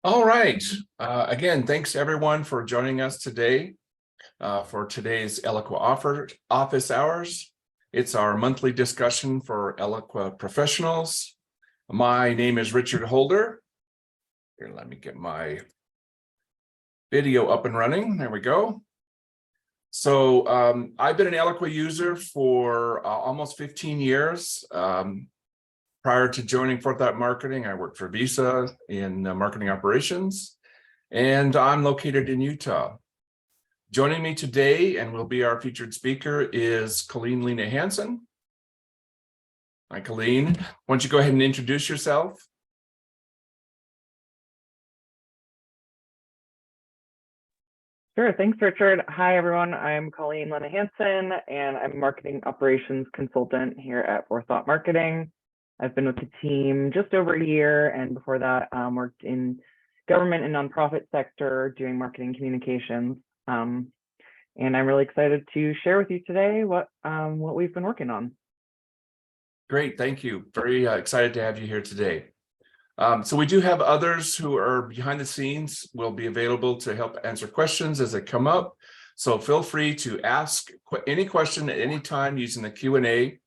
All right. Again, thanks everyone for joining us today for today's Eloqua Office Hours. It's our monthly discussion for Eloqua professionals. My name is Richard Holder. Here, let me get my video up and running. There we go. So I've been an Eloqua user for almost 15 years. Prior to joining Forethought Marketing, I worked for Visa in marketing operations, and I'm located in Utah. Joining me today, and will be our featured speaker, is Colleen Lena Hansen. Hi, Colleen. Why don't you go ahead and introduce yourself? Sure. Thanks, Richard. Hi, everyone. I'm Colleen Lena Hansen, and I'm a marketing operations consultant here at Forethought Marketing. I've been with the team just over a year, and before that, worked in government and nonprofit sector doing marketing communications. And I'm really excited to share with you today what we've been working on. Great, thank you. Very excited to have you here today. So we do have others who are behind the scenes, will be available to help answer questions as they come up. So feel free to ask any question at any time using the Q&A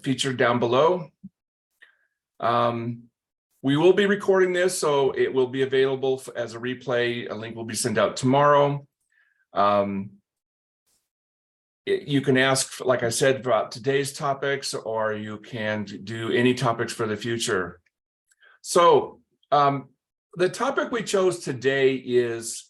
featured down below. We will be recording this, so it will be available as a replay. A link will be sent out tomorrow. You can ask, like I said, about today's topics, or you can do any topics for the future. So the topic we chose today is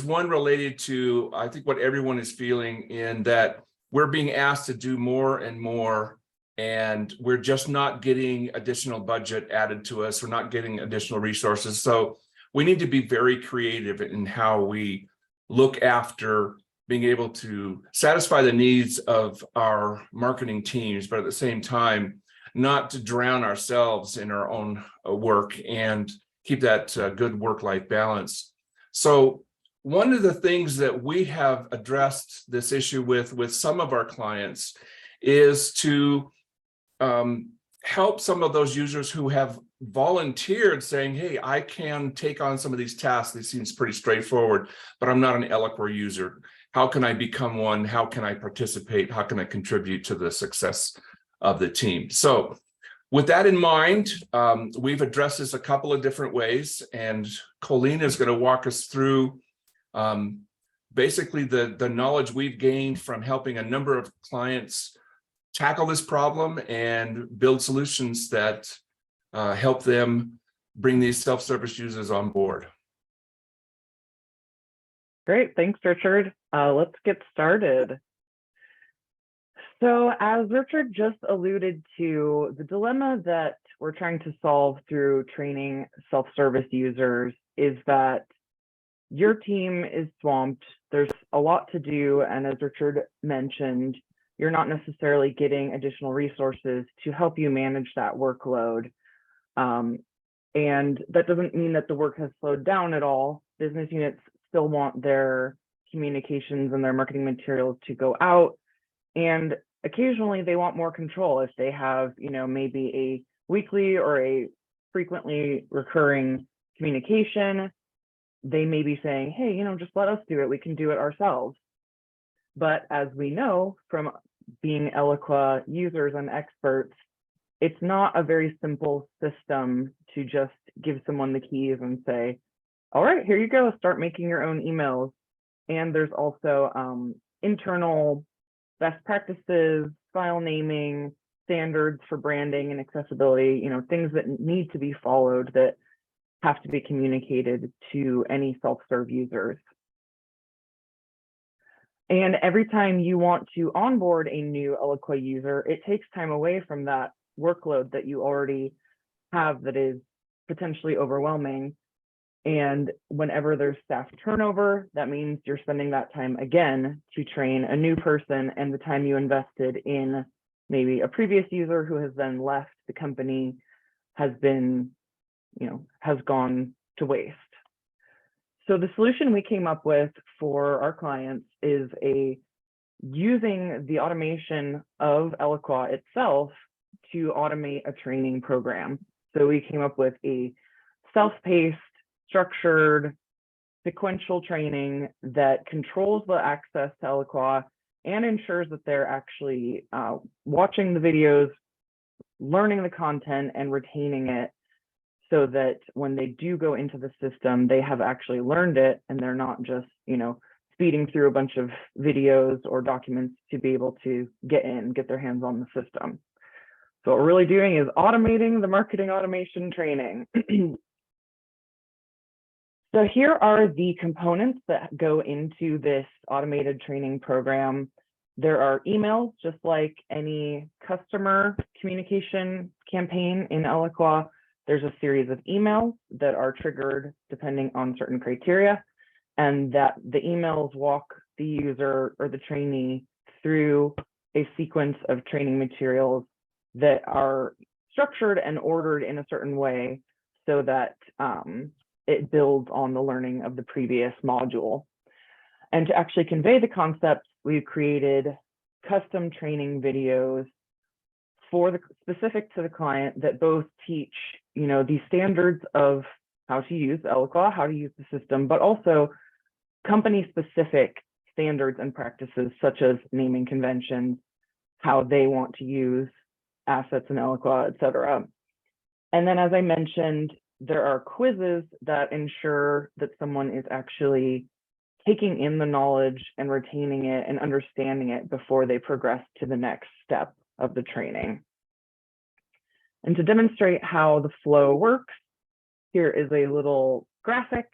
one related to, I think, what everyone is feeling, in that we're being asked to do more and more, and we're just not getting additional budget added to us. We're not getting additional resources. So we need to be very creative in how we look after being able to satisfy the needs of our marketing teams, but at the same time, not to drown ourselves in our own work and keep that good work-life balance. So one of the things that we have addressed this issue with some of our clients is to help some of those users who have volunteered, saying, hey, I can take on some of these tasks. This seems pretty straightforward, but I'm not an Eloqua user. How can I become one? How can I participate? How can I contribute to the success of the team? So with that in mind, we've addressed this a couple of different ways, and Colleen is going to walk us through basically the knowledge we've gained from helping a number of clients tackle this problem and build solutions that help them bring these self-service users on board. Great. Thanks, Richard. Let's get started. So as Richard just alluded to, the dilemma that we're trying to solve through training self-service users is that your team is swamped. There's a lot to do. And as Richard mentioned, you're not necessarily getting additional resources to help you manage that workload. And that doesn't mean that the work has slowed down at all. Business units still want their communications and their marketing materials to go out. And occasionally they want more control. If they have, maybe a weekly or a frequently recurring communication, they may be saying, hey, just let us do it. We can do it ourselves. But as we know from being Eloqua users and experts, it's not a very simple system to just give someone the keys and say, all right, here you go, start making your own emails. And there's also internal best practices, file naming, standards for branding and accessibility, things that need to be followed that have to be communicated to any self-serve users. And every time you want to onboard a new Eloqua user, it takes time away from that workload that you already have that is potentially overwhelming. And whenever there's staff turnover, that means you're spending that time again to train a new person, and the time you invested in maybe a previous user who has then left the company has been, has gone to waste. So the solution we came up with for our clients is using the automation of Eloqua itself to automate a training program. So we came up with a self-paced, structured, sequential training that controls the access to Eloqua and ensures that they're actually watching the videos, learning the content, and retaining it, so that when they do go into the system, they have actually learned it and they're not just, speeding through a bunch of videos or documents to be able to get their hands on the system. So what we're really doing is automating the marketing automation training. So here are the components that go into this automated training program. There are emails, just like any customer communication campaign in Eloqua. There's a series of emails that are triggered depending on certain criteria, and that the emails walk the user or the trainee through a sequence of training materials that are structured and ordered in a certain way so that it builds on the learning of the previous module. And to actually convey the concepts, we've created custom training videos for the specific to the client that both teach, the standards of how to use Eloqua, how to use the system, but also company-specific standards and practices such as naming conventions, how they want to use assets in Eloqua, et cetera. And then, as I mentioned, there are quizzes that ensure that someone is actually taking in the knowledge and retaining it and understanding it before they progress to the next step of the training. And to demonstrate how the flow works, here is a little graphic.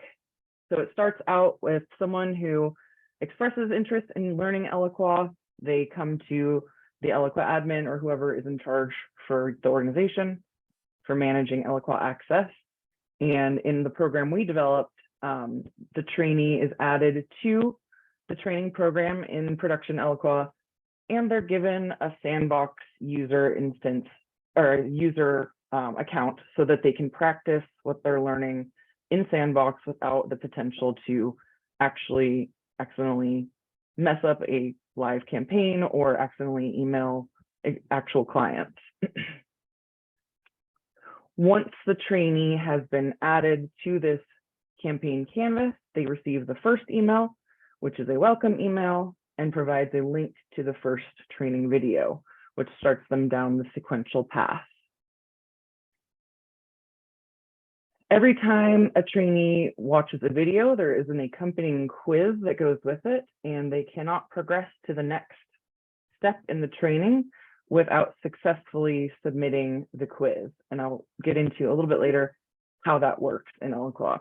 So it starts out with someone who expresses interest in learning Eloqua. They come to the Eloqua admin or whoever is in charge for the organization for managing Eloqua access. And in the program we developed, the trainee is added to the training program in production Eloqua, and they're given a sandbox user instance or user account so that they can practice what they're learning in sandbox without the potential to actually accidentally mess up a live campaign or accidentally email actual clients. Once the trainee has been added to this campaign canvas, they receive the first email, which is a welcome email, and provides a link to the first training video, which starts them down the sequential path. Every time a trainee watches a video, there is an accompanying quiz that goes with it, and they cannot progress to the next step in the training without successfully submitting the quiz. And I'll get into a little bit later how that works in Eloqua.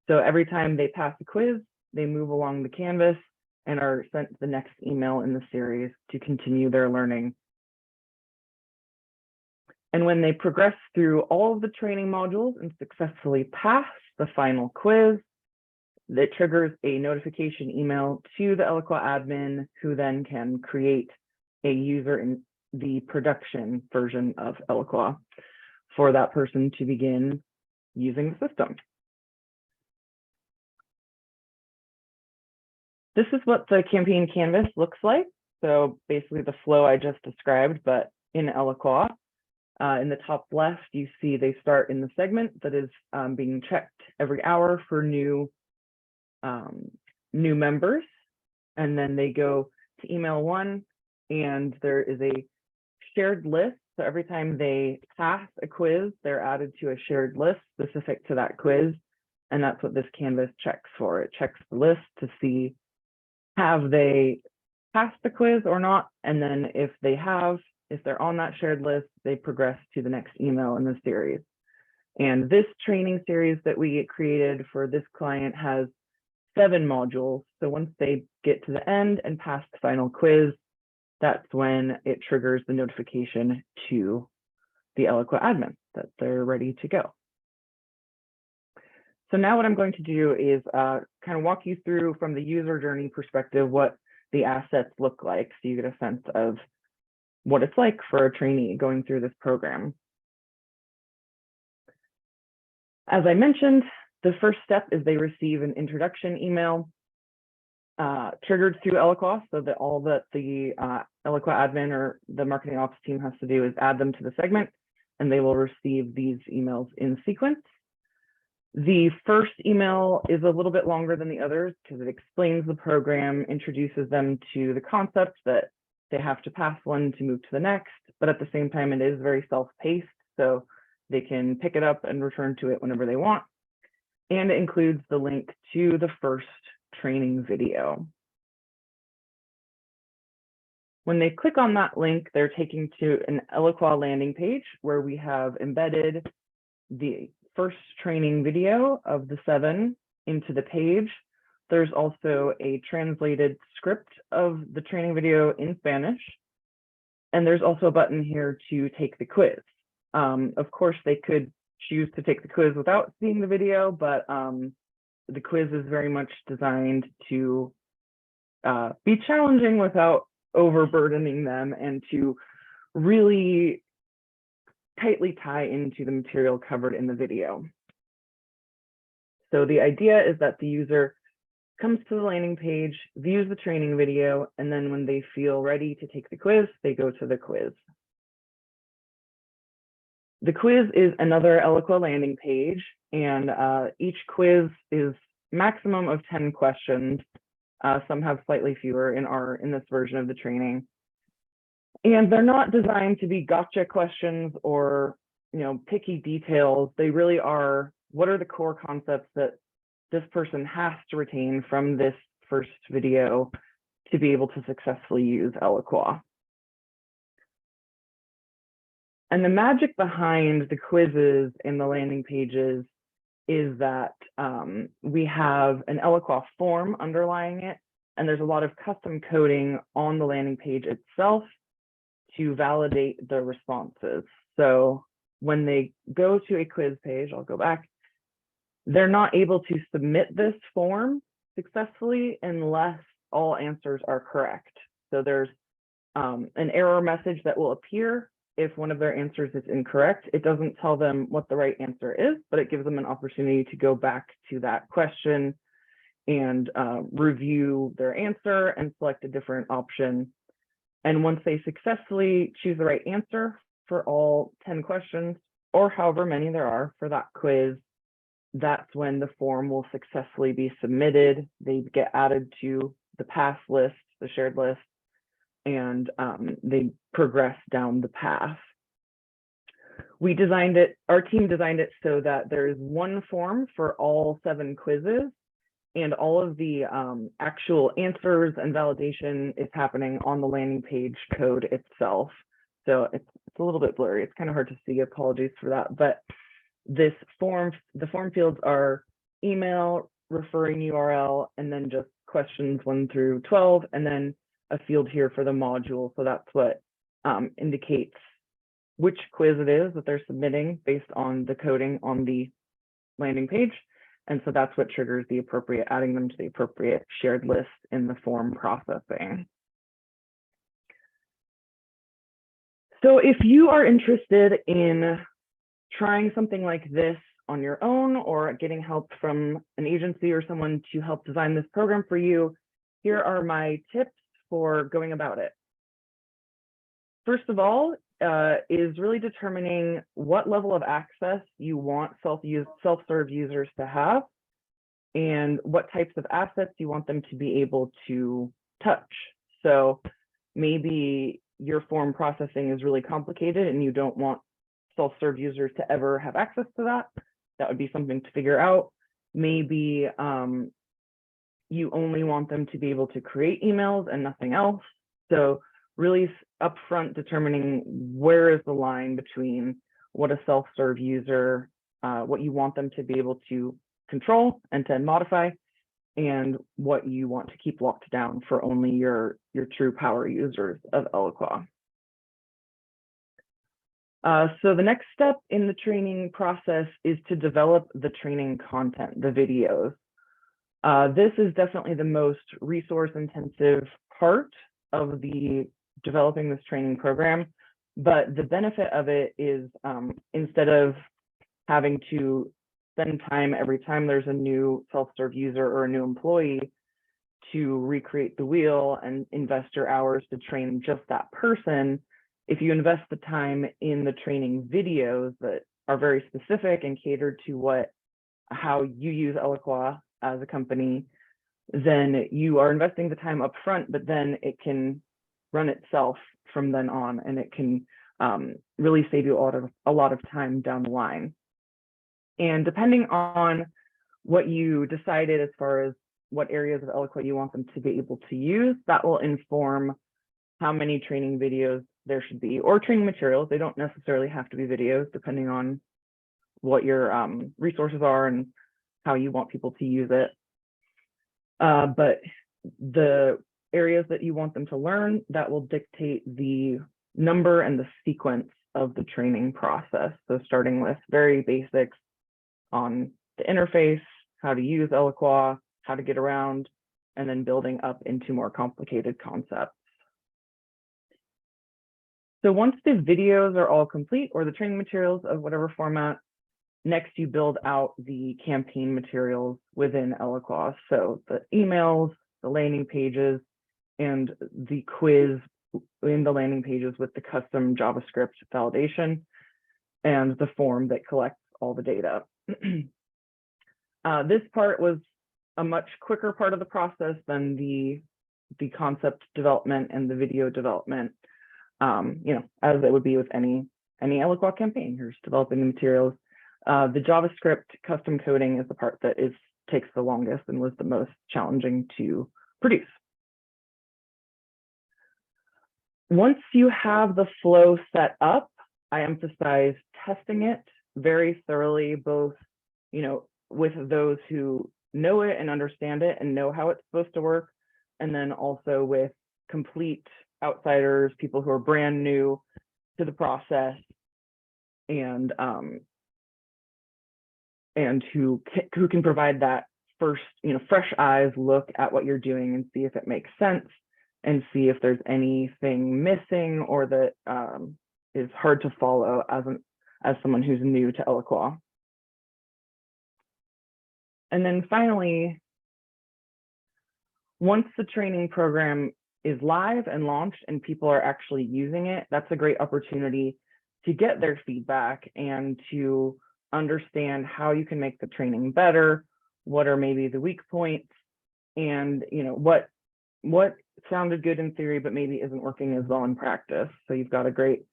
So every time they pass the quiz, they move along the canvas and are sent the next email in the series to continue their learning. And when they progress through all of the training modules and successfully pass the final quiz, that triggers a notification email to the Eloqua admin, who then can create a user in the production version of Eloqua for that person to begin using the system. This is what the campaign canvas looks like. So basically the flow I just described, but in Eloqua. In the top left, you see they start in the segment that is being checked every hour for new members. And then they go to email 1, and there is a shared list. So every time they pass a quiz, they're added to a shared list specific to that quiz. And that's what this canvas checks for. It checks the list to see, have they passed the quiz or not? And then if they have, if they're on that shared list, they progress to the next email in the series. And this training series that we created for this client has 7 modules. So once they get to the end and pass the final quiz, that's when it triggers the notification to the Eloqua admin that they're ready to go. So now what I'm going to do is kind of walk you through from the user journey perspective what the assets look like, so you get a sense of what it's like for a trainee going through this program. As I mentioned, the first step is they receive an introduction email. triggered through Eloqua, so that all that the Eloqua admin or the marketing ops team has to do is add them to the segment, and they will receive these emails in sequence. The first email is a little bit longer than the others because it explains the program, introduces them to the concept that they have to pass one to move to the next, but at the same time, it is very self-paced, so they can pick it up and return to it whenever they want. And it includes the link to the first training video. When they click on that link, they're taken to an Eloqua landing page where we have embedded the first training video of the 7 into the page. There's also a translated script of the training video in Spanish. And there's also a button here to take the quiz. Of course, they could choose to take the quiz without seeing the video, but the quiz is very much designed to be challenging without overburdening them and to really tightly tie into the material covered in the video. So the idea is that the user comes to the landing page, views the training video, and then when they feel ready to take the quiz, they go to the quiz. The quiz is another Eloqua landing page, and each quiz is maximum of 10 questions. Some have slightly fewer in this version of the training. And they're not designed to be gotcha questions or, picky details. They really are, what are the core concepts that this person has to retain from this first video to be able to successfully use Eloqua? And the magic behind the quizzes and the landing pages is that we have an Eloqua form underlying it, and there's a lot of custom coding on the landing page itself to validate the responses. So when they go to a quiz page, I'll go back, they're not able to submit this form successfully unless all answers are correct. So there's an error message that will appear if one of their answers is incorrect. It doesn't tell them what the right answer is, but it gives them an opportunity to go back to that question and review their answer and select a different option. And once they successfully choose the right answer for all 10 questions, or however many there are for that quiz, that's when the form will successfully be submitted. They get added to the pass list, the shared list, and they progress down the path. We designed it, our team designed it so that there is one form for all 7 quizzes, and all of the actual answers and validation is happening on the landing page code itself. So it's a little bit blurry. It's kind of hard to see. Apologies for that. But this form, the form fields are email, referring URL, and then just questions 1 through 12, and then a field here for the module. So that's what indicates which quiz it is that they're submitting based on the coding on the landing page. And so that's what triggers the appropriate, adding them to the appropriate shared list in the form processing. So if you are interested in trying something like this on your own or getting help from an agency or someone to help design this program for you, here are my tips for going about it. First of all, is really determining what level of access you want self-serve users to have and what types of assets you want them to be able to touch. So maybe your form processing is really complicated and you don't want self-serve users to ever have access to that. That would be something to figure out. Maybe you only want them to be able to create emails and nothing else. So really upfront determining where is the line between what a self-serve user, what you want them to be able to control and to modify, and what you want to keep locked down for only your true power users of Eloqua. So the next step in the training process is to develop the training content, the videos. This is definitely the most resource intensive part of the developing this training program, but the benefit of it is instead of having to spend time every time there's a new self-serve user or a new employee, to recreate the wheel and invest your hours to train just that person. If you invest the time in the training videos that are very specific and catered to how you use Eloqua as a company, then you are investing the time up front, but then it can run itself from then on, and it can really save you a lot of time down the line. And depending on what you decided as far as what areas of Eloqua you want them to be able to use, that will inform how many training videos there should be, or training materials. They don't necessarily have to be videos, depending on what your resources are and how you want people to use it. But the areas that you want them to learn, that will dictate the number and the sequence of the training process. So starting with very basics on the interface, how to use Eloqua, how to get around, and then building up into more complicated concepts. So once the videos are all complete, or the training materials of whatever format, next you build out the campaign materials within Eloqua. So the emails, the landing pages, and the quiz in the landing pages with the custom JavaScript validation, and the form that collects all the data. This part was a much quicker part of the process than the concept development and the video development. As it would be with any Eloqua campaign, you're just developing the materials. The JavaScript custom coding is the part that takes the longest and was the most challenging to produce. Once you have the flow set up, I emphasize testing it very thoroughly, both with those who know it and understand it and know how it's supposed to work, and then also with complete outsiders, people who are brand new to the process, and who can provide that first, fresh eyes look at what you're doing and see if it makes sense, and see if there's anything missing or that is hard to follow as someone who's new to Eloqua. And then finally, once the training program is live and launched and people are actually using it, that's a great opportunity to get their feedback and to understand how you can make the training better, what are maybe the weak points, and what sounded good in theory but maybe isn't working as well in practice. So you've got a great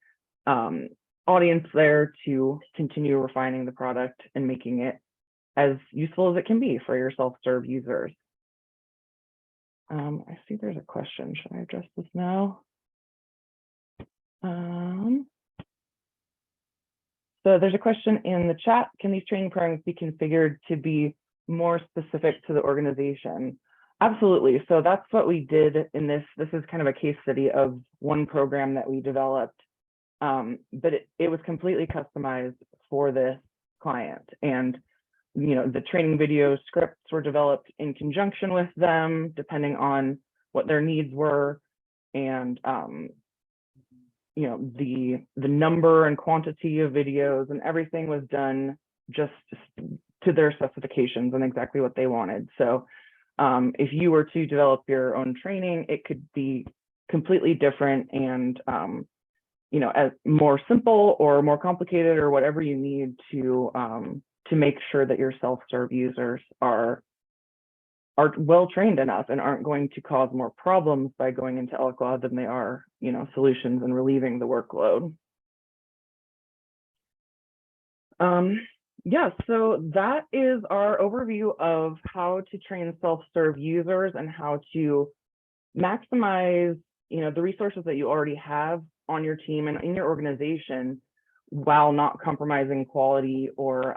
audience there to continue refining the product and making it as useful as it can be for your self-serve users. I see there's a question. Should I address this now? So there's a question in the chat. Can these training programs be configured to be more specific to the organization? Absolutely. So that's what we did in this. This is kind of a case study of one program that we developed, but it was completely customized for this client. And the training video scripts were developed in conjunction with them, depending on what their needs were, and the number and quantity of videos and everything was done just to their specifications and exactly what they wanted. So if you were to develop your own training, it could be completely different and as more simple or more complicated or whatever you need to make sure that your self-serve users are well trained enough and aren't going to cause more problems by going into Eloqua than they are, solutions and relieving the workload. Yeah, so that is our overview of how to train self-serve users and how to maximize, the resources that you already have on your team and in your organization while not compromising quality or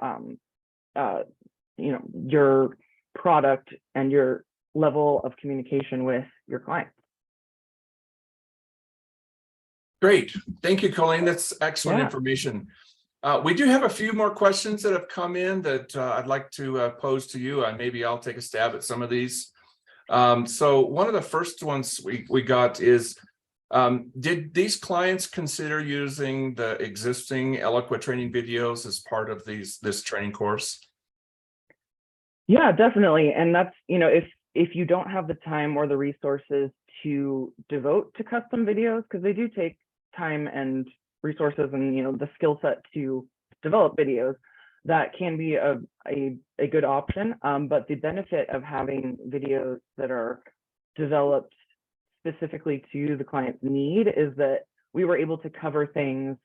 your product and your level of communication with your clients. Great. Thank you, Colleen. That's excellent information. We do have a few more questions that have come in that I'd like to pose to you, and maybe I'll take a stab at some of these. So one of the first ones we got is, did these clients consider using the existing Eloqua training videos as part of this training course? Yeah, definitely. And that's, if you don't have the time or the resources to devote to custom videos, because they do take time and resources and the skill set to develop videos, that can be a good option. But the benefit of having videos that are developed specifically to the client's need is that we were able to cover things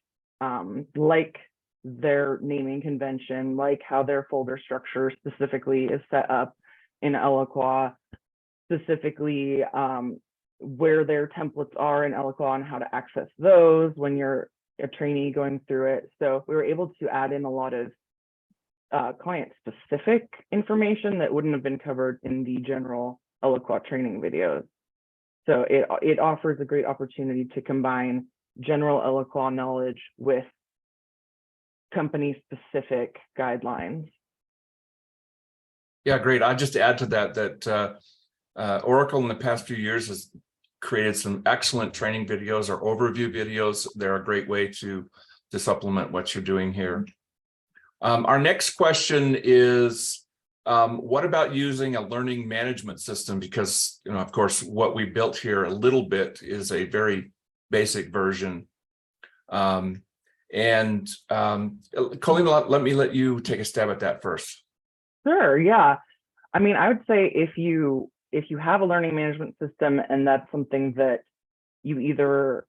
like their naming convention, like how their folder structure specifically is set up in Eloqua, specifically where their templates are in Eloqua and how to access those when you're a trainee going through it. So we were able to add in a lot of client-specific information that wouldn't have been covered in the general Eloqua training videos. So it offers a great opportunity to combine general Eloqua knowledge with company-specific guidelines. Yeah, great. I'll just add to that Oracle in the past few years has created some excellent training videos or overview videos. They're a great way to supplement what you're doing here. Our next question is, what about using a learning management system? Because, of course, what we built here a little bit is a very basic version. Colleen, let me let you take a stab at that first. Sure, yeah. I mean, I would say if you have a learning management system and that's something that you either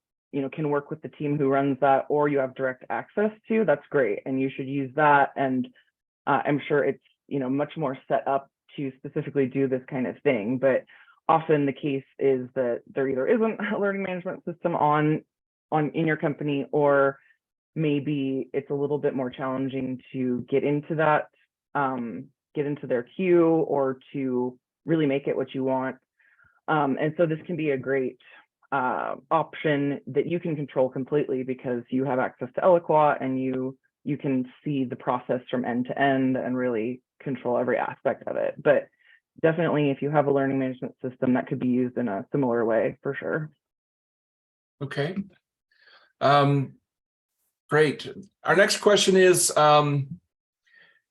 can work with the team who runs that or you have direct access to, that's great, and you should use that. And I'm sure it's much more set up to specifically do this kind of thing. But often the case is that there either isn't a learning management system on in your company, or maybe it's a little bit more challenging to get into that, get into their queue, or to really make it what you want. And so this can be a great option that you can control completely because you have access to Eloqua and you can see the process from end to end and really control every aspect of it. But definitely, if you have a learning management system, that could be used in a similar way for sure. Okay. Great. Our next question is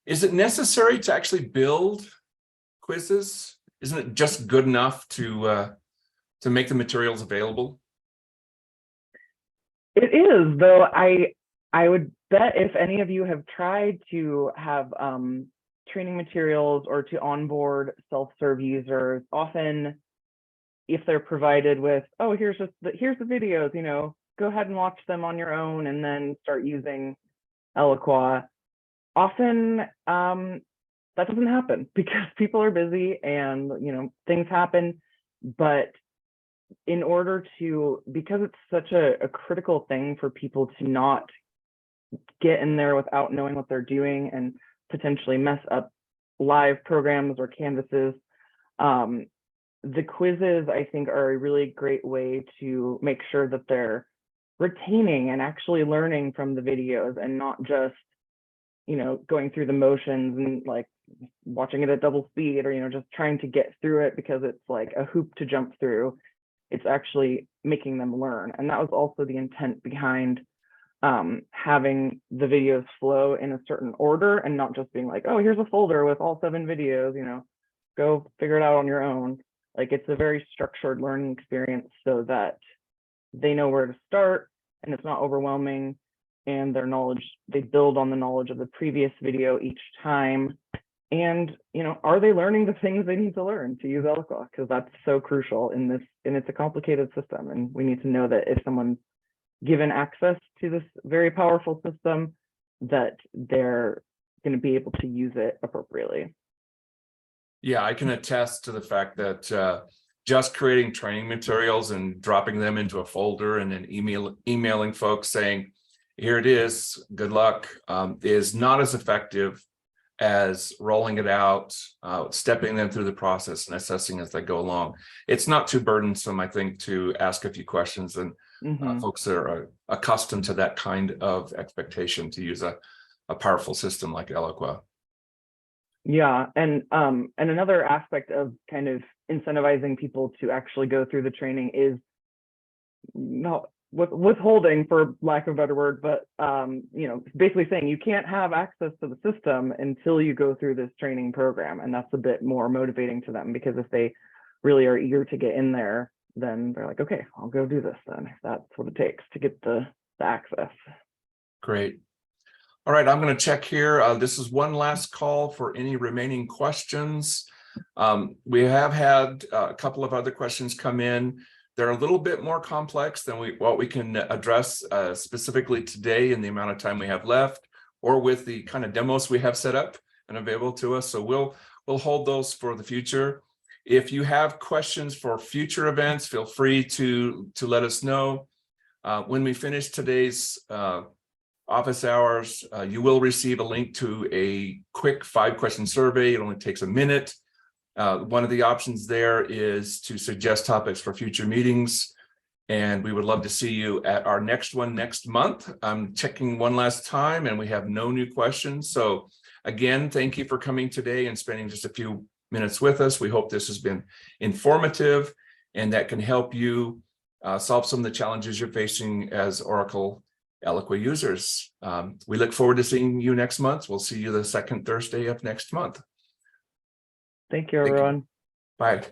it necessary to actually build quizzes? Isn't it just good enough to make the materials available? It is, though. I would bet if any of you have tried to have training materials or to onboard self-serve users, often if they're provided with, oh, here's the videos, go ahead and watch them on your own and then start using Eloqua. Often that doesn't happen because people are busy and things happen. But in order to, because it's such a critical thing for people to not get in there without knowing what they're doing and potentially mess up live programs or canvases, the quizzes, I think, are a really great way to make sure that they're retaining and actually learning from the videos and not just, going through the motions and like watching it at double speed or, just trying to get through it because it's like a hoop to jump through. It's actually making them learn. And that was also the intent behind having the videos flow in a certain order and not just being like, oh, here's a folder with all 7 videos, go figure it out on your own. Like, it's a very structured learning experience so that they know where to start and it's not overwhelming, and their knowledge, they build on the knowledge of the previous video each time. And, are they learning the things they need to learn to use Eloqua? Because that's so crucial in this, and it's a complicated system. And we need to know that if someone's given access to this very powerful system, that they're going to be able to use it appropriately. Yeah, I can attest to the fact that just creating training materials and dropping them into a folder and then emailing folks saying, here it is, good luck, is not as effective as rolling it out, stepping them through the process and assessing as they go along. It's not too burdensome, I think, to ask a few questions, and folks that are accustomed to that kind of expectation to use a powerful system like Eloqua. Yeah, and another aspect of kind of incentivizing people to actually go through the training is withholding, for lack of a better word, but basically saying you can't have access to the system until you go through this training program, and that's a bit more motivating to them, because if they really are eager to get in there, then they're like, okay, I'll go do this then, if that's what it takes to get the access. Great. All right, I'm going to check here. This is one last call for any remaining questions. We have had a couple of other questions come in. They're a little bit more complex than what we can address specifically today in the amount of time we have left, or with the kind of demos we have set up and available to us. So we'll hold those for the future. If you have questions for future events, feel free to let us know. When we finish today's office hours, you will receive a link to a quick 5-question survey. It only takes a minute. One of the options there is to suggest topics for future meetings, and we would love to see you at our next one next month. I'm checking one last time, and we have no new questions. So again, thank you for coming today and spending just a few minutes with us. We hope this has been informative and that can help you solve some of the challenges you're facing as Oracle Eloqua users. We look forward to seeing you next month. We'll see you the second Thursday of next month. Thank you, everyone. Bye.